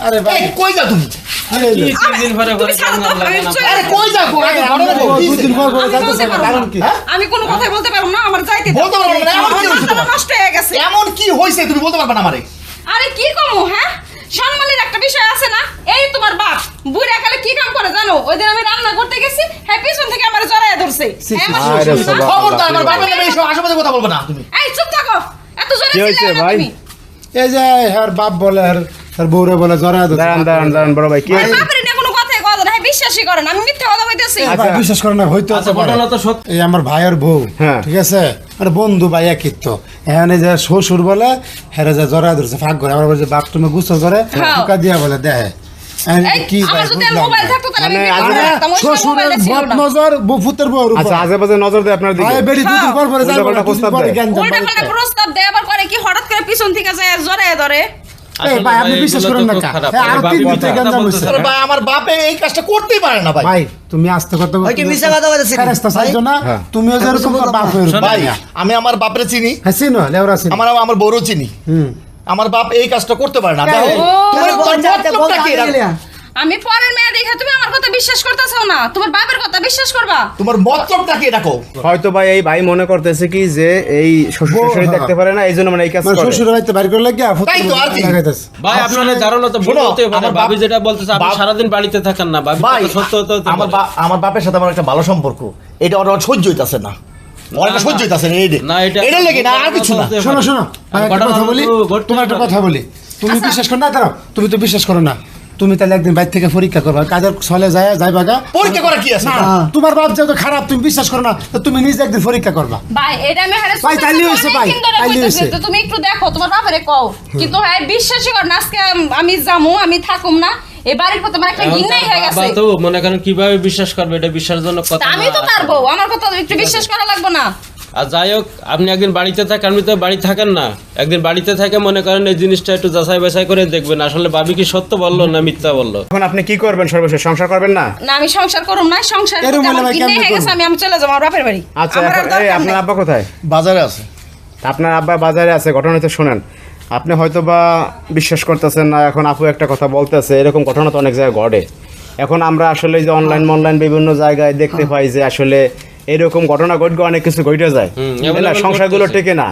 আরে ভাই কই যাও তুমি? আরে দিন পরে পরে আরে কই যাও? দুদিন পর পরে যাইতেছে কারণ কি? আমি কোনো কথাই বলতে পারবো না, আমার যাইতে দাও। বলতে পারবো না, এমন কি হইছে মাথাটা তোমার? নষ্ট হয়ে গেছে। এমন কি হইছে তুমি বলতে পারবে না আমারে? আরে কি কমু, হ্যাঁ? সম্মানের একটা বিষয় আছে না? এই তোমার বাপ বুড়া কালে কি কাম করে জানো? ওই দিন আমি রান্না করতে গেছি, হ্যাঁ পিছন থেকে আমার জড়ায় ধরছে। হ্যাঁ, আমার আরে শ্বশুর না? বাবা। খবরদার আমার বাবার নামে এইসব আশেপাশে কথা বলবে না তুমি। এই চুপ থাকো, এত জোরে কি হয়েছে চিল্লাবে না ভাই? তুমি। এই যে আর বাপ বলে আর বউরে বলে জরা দাঁড়ান বড় ভাই কি আমার হয়েছে? বাপের নিয়ে কোনো কথাই কথা না, হ্যাঁ বিশ্বাসই করে না, আমি মিথ্যা কথা কইতেছি। বিশ্বাস করে না হয়তো আচ্ছা ঘটনা তো সত্য। এই আমার ভাইয়ের বউ হ্যাঁ। ঠিক আছে আর বন্ধু ভাই একই তো এখানে যে শ্বশুর বলে হেরে যে জরা ধরছে ফাঁক করে আমার বলছে বাথরুমে গুছল করে হ্যাঁ। ঢুকা দিয়া বলে দেহে এই, আমার যদি মোবাইল থাকতো তাহলে আমি মানে ভিডিও করে রাখতাম, ওই সময় শ্বশুরের মোবাইলটা ছিল বদ না। নজর ফুতের বউর উপর আচ্ছা আজেবাজে নজর দেয় আপনার দিকে। ভাই বেরি দুদিন পর পরে যাইবো উল্টাপাল্টা না, দুদিন প্রস্তাব পরে দেয়। জ্ঞান জাম উল্টা পাল্টা বাড়িতে। প্রস্তাব দেয়, আবার করে কি হঠাৎ করে পিছন থেকে যায় আর জড়ায় ধরে। এই ভাই আপনি বিশ্বাস করেন না কা? হ্যাঁ, আর তিন ভিতরে জ্ঞান জাম হইছে। আরে ভাই আমার বাপে এই কাজটা করতেই পারে না ভাই। ভাই তুমি আস্তে কথা ভাই কি মিছা কথা বলতেছিস? ফেরেশতা চাইছো না হ্যাঁ। তুমিও যেরকম বাপ হয়ে ভাই আমি আমার বাপরে চিনি, হ্যাঁ চিনো লেওরা চিনো আমার বউরও চিনি। হুম আমার বাপ এই কাজটা করতে পারে না। দেখো ও, তোমার মতলবটা কি এরকম? আমি পরের মেয়ে দেখে তুমি আমার কথা বিশ্বাস করতেছো না, তোমার বাপের কথা বিশ্বাস করবা। তোমার মতলবটা কি দেখো? হয়তো ভাই এই ভাই মনে করতেছে কি যে এই শ্বশুর বউ, শাশুড়ি হ্যাঁ। দেখতে পারে না এই জন্য মানে এই কাজ মানে করে। শ্বশুর বাড়িতে বাইর করে লাগিয়া তাই তো, আর কি? লাগাইতেছে ভাই আপনার ধারণা তো ভুল শোনো, হতে পারে। আমার ভাবি বাপ- যেটা বলতেছে আপনি বাপ- সারাদিন বাড়িতে থাকেন না, ভাবি ভাই সত্য হতে আমার পারে। আমার বাপের সাথে আমার একটা ভালো সম্পর্ক, এটা ওর সহ্য হইতাছে না, অনেকটা না, সহ্য হইতাছে না। না, এটা লেগে না আর কিছু না। শোনো শোনো ভাই, একটা ঘটনা কথা বলি তো ঘটতে তোমার একটা পারে। কথা বলি তুমি বিশ্বাস করো না দাঁড়াও তুমি তো বিশ্বাস করো না তুমি তাহলে একদিন বাইরে থেকে পরীক্ষা করবা কাজের ছলে যায় যাইবাগা পরীক্ষা করা কি আছে? না তোমার বাপ যেহেতু খারাপ তুমি বিশ্বাস করো না তো তুমি নিজে একদিন পরীক্ষা করবা ভাই এটা আমি হারে ভাই, তাইলে হইছে, ভাই, তাইলে হইছে। তুমি একটু দেখো তোমার বাপেরে কও, কিন্তু হ্যাঁ বিশ্বাসই কর না, আজকে আমি যামু আমি থাকুম না, এই বাড়ির প্রতি আমার একটা ঘৃণাই হয়ে গেছে। বাবা তো মনে করেন কিভাবে বিশ্বাস করবে, এটা বিশ্বাসজনক কথা তা আমি না। তো তার বউ, আমার কথা একটু বিশ্বাস করা লাগবে না। আর যাই হোক আপনি একদিন বাড়িতে থাকেন, আপনি তো বাড়ি থাকেন না, একদিন বাড়িতে থাকে মনে করেন এই জিনিসটা একটু যাচাই বাছাই করে দেখবেন আসলে ভাবি কি সত্য বললো না মিথ্যা বললো। এখন আপনি কি করবেন সর্বশেষ সংসার করবেন না? না আমি সংসার করুম না, সংসার এরম করতে হলে আমার ভাই ঘৃণাই কেমনে হয়ে গেছে, করবো? আমি চলে যাবো আমার বাপের বাড়ি। আচ্ছা আমার আর এখন এই দরকার আপনার নেই। আব্বা কোথায়? বাজারে আছে। আপনার আব্বা বাজারে আছে, ঘটনা তো শোনেন। আপনি হয়তো বা বিশ্বাস করতেছেন না, এখন আপু একটা কথা বলতেছে, এরকম ঘটনা তো অনেক জায়গায় ঘটে। এখন আমরা আসলে এই যে অনলাইন বিভিন্ন জায়গায় দেখতে পাই যে আসলে এরকম ঘটনা ঘটবে, অনেক কিছু ঘটে যায়, এমন তাই না? এমন সংসারগুলো ঘটতেছে। টেকে না।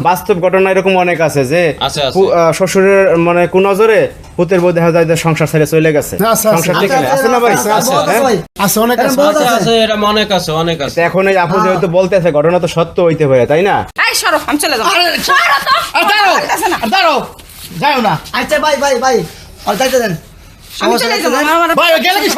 বাস্তব ঘটনা এরকম অনেক আছে যে আছে, আছে। শ্বশুরের মানে কুনজরে পুতের বউ দেখা যায় যে সংসার ছেড়ে চলে গেছে, আছে, আছে। সংসার টেকে না, আছে না ভাই? আছে, আছে, হ্যাঁ? আছে অনেক আছে আছে আছে এরকম অনেক আছে অনেক আছে। তো এখন এই আপু যেহেতু বলতেছে ঘটনা তো সত্য হইতে পারে, তাই না? এই সরো, আমি চলে যাবো। আরে, সরো তো। আর দাঁড়াও, লাগতেছে না। আর দাঁড়াও, যাও না। আচ্ছা ভাই ভাই ভাই আর যাইতে দেন। আমি সমস্যা চলে নাই, যাবো, দেন। আমার ভাই গেলে কি